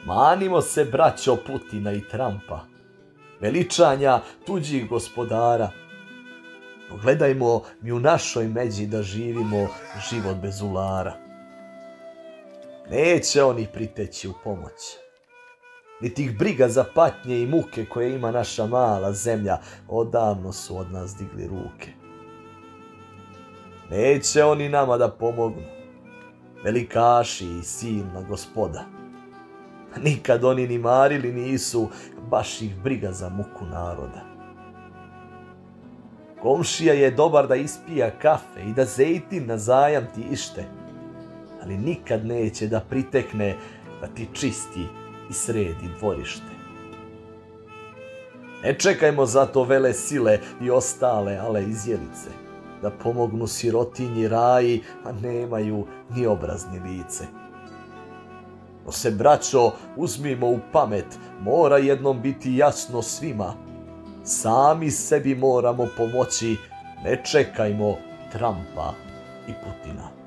Manimo se, braćo, Putina i Trumpa, veličanja tuđih gospodara. Gledajmo mi u našoj međi da živimo život bez ulara. Neće oni priteći u pomoć, niti ih briga za patnje i muke koje ima naša mala zemlja, odavno su od nas digli ruke. Neće oni nama da pomognu, velikaši i silna gospoda. Nikad oni ni marili nisu, baš ih briga za muku naroda. Komšija je dobar da ispija kafe i da zejtin na zajam ti ište, ali nikad neće da pritekne da ti čisti i sredi dvorište. Ne čekajmo zato vele sile i ostale ale izjelice, da pomognu sirotinji raji, a nemaju ni obraz ni lice. No se, braćo, uzmimo u pamet, mora jednom biti jasno svima. Sami sebi moramo pomoći, ne čekajmo Trumpa i Putina.